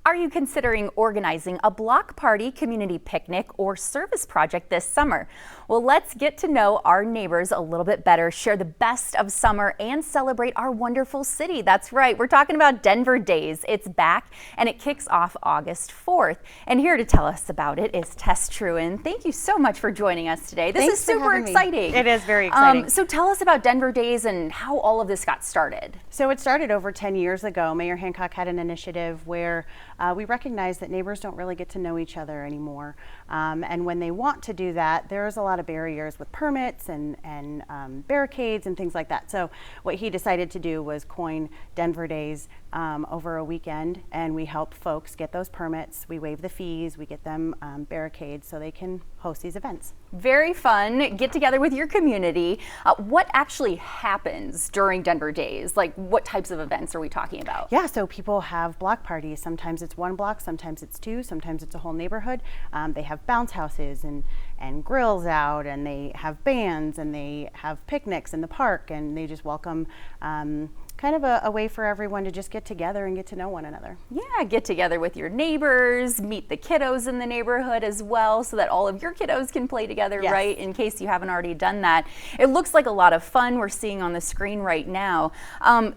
Are you considering organizing a block party, community picnic, or service project this summer? Well, let's get to know our neighbors a little bit better, share the best of summer, and celebrate our wonderful city. That's right, we're talking about Denver Days. It's back, and it kicks off August 4th. And here to tell us about it is Tess Trewin. Thank you so much for joining us today. This is super exciting. It is very exciting. So tell us about Denver Days and how all of this got started. So it started over 10 years ago. Mayor Hancock had an initiative where we recognize that neighbors don't really get to know each other anymore. And when they want to do that, there's a lot of barriers with permits and barricades and things like that. So what he decided to do was coin Denver Days over a weekend, and we help folks get those permits. We waive the fees, we get them barricades so they can host these events. Very fun. Get together with your community. What actually happens during Denver Days? Like, what types of events are we talking about? Yeah, so people have block parties. Sometimes it's one block, sometimes it's two, sometimes it's a whole neighborhood. They have bounce houses and grills out, and they have bands, and they have picnics in the park, and they just welcome kind of a way for everyone to just get together and get to know one another. Yeah, get together with your neighbors, meet the kiddos in the neighborhood as well, so that all of your kiddos can play together, yes. Right? In case you haven't already done that. It looks like a lot of fun we're seeing on the screen right now.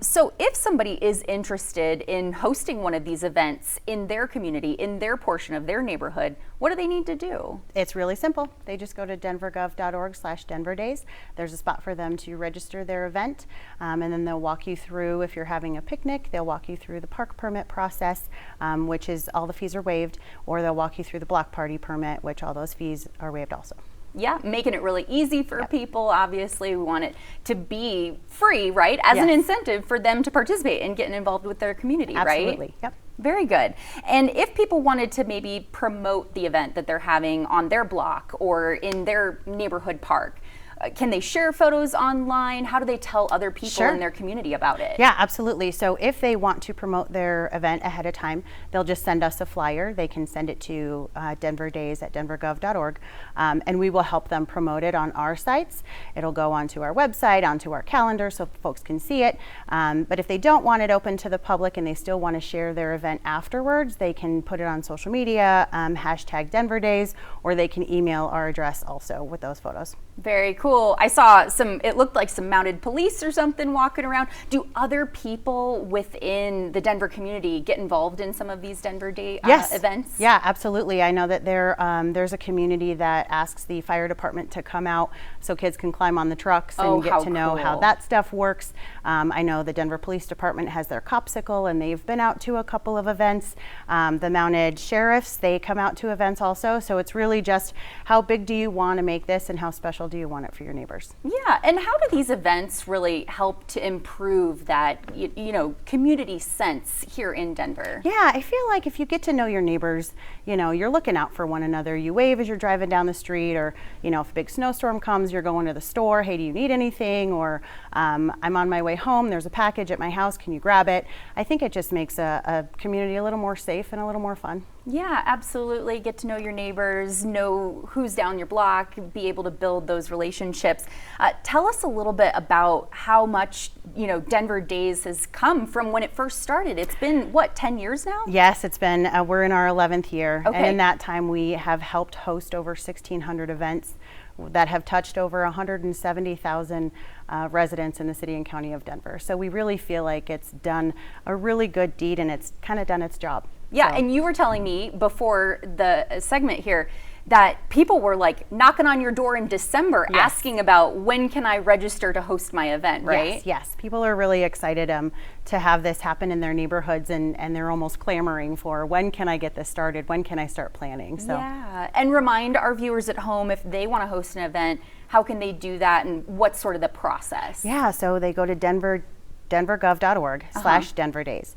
So if somebody is interested in hosting one of these events in their community, in their portion of their neighborhood, what do they need to do? It's really simple. They just go to denvergov.org/denverdays. There's a spot for them to register their event, and then they'll walk you through, if you're having a picnic, they'll walk you through the park permit process, which is all the fees are waived, or they'll walk you through the block party permit, which all those fees are waived also. Yeah, making it really easy for people. Obviously, we want it to be free, right? As an incentive for them to participate and getting involved with their community, right? Absolutely, yep. Very good. And if people wanted to maybe promote the event that they're having on their block or in their neighborhood park, can they share photos online? How do they tell other people in their community about it? Yeah, absolutely. So if they want to promote their event ahead of time, they'll just send us a flyer. They can send it to denverdays@denvergov.org, and we will help them promote it on our sites. It'll go onto our website, onto our calendar, so folks can see it. But if they don't want it open to the public and they still want to share their event afterwards, they can put it on social media, hashtag Denver Days, or they can email our address also with those photos. Very cool. I saw it looked like some mounted police or something walking around. Do other people within the Denver community get involved in some of these Denver Day events? Yeah, absolutely. I know that there's a community that asks the fire department to come out so kids can climb on the trucks and get to know how that stuff works. I know the Denver Police Department has their Copsicle, and they've been out to a couple of events. The mounted sheriffs, they come out to events also. So it's really just how big do you want to make this and how special do you want it for your neighbors? Yeah, and how do these events really help to improve that, community sense here in Denver? Yeah, I feel like if you get to know your neighbors, you're looking out for one another. You wave as you're driving down the street, or, if a big snowstorm comes, you're going to the store. Hey, do you need anything? Or I'm on my way home. There's a package at my house. Can you grab it? I think it just makes a community a little more safe and a little more fun. Yeah, absolutely. Get to know your neighbors, know who's down your block, be able to build those relationships. Tell us a little bit about how much, Denver Days has come from when it first started. It's been, 10 years now? Yes, it's been, we're in our 11th year. Okay. And in that time, we have helped host over 1,600 events that have touched over 170,000 residents in the city and county of Denver. So we really feel like it's done a really good deed, and it's kind of done its job. Yeah, and you were telling me before the segment here that people were like knocking on your door in December asking about when can I register to host my event, right? Yes. People are really excited to have this happen in their neighborhoods, and they're almost clamoring for when can I get this started? When can I start planning? So. Yeah, and remind our viewers at home, if they want to host an event, how can they do that, and what's sort of the process? Yeah, so they go to denvergov.org/Denver Days.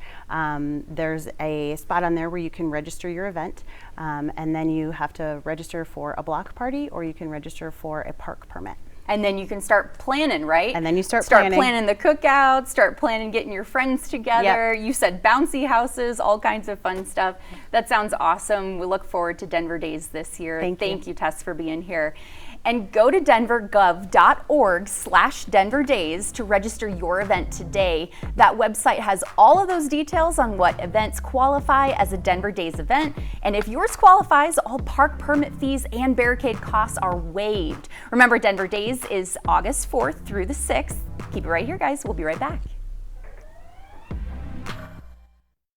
There's a spot on there where you can register your event, and then you have to register for a block party, or you can register for a park permit. And then you can start planning, right? And then you start planning the cookouts, start planning getting your friends together. Yep. You said bouncy houses, all kinds of fun stuff. That sounds awesome. We look forward to Denver Days this year. Thank you, Tess, for being here. And go to denvergov.org/Denver Days to register your event today. That website has all of those details on what events qualify as a Denver Days event. And if yours qualifies, all park permit fees and barricade costs are waived. Remember, Denver Days is August 4th through the 6th. Keep it right here, guys. We'll be right back.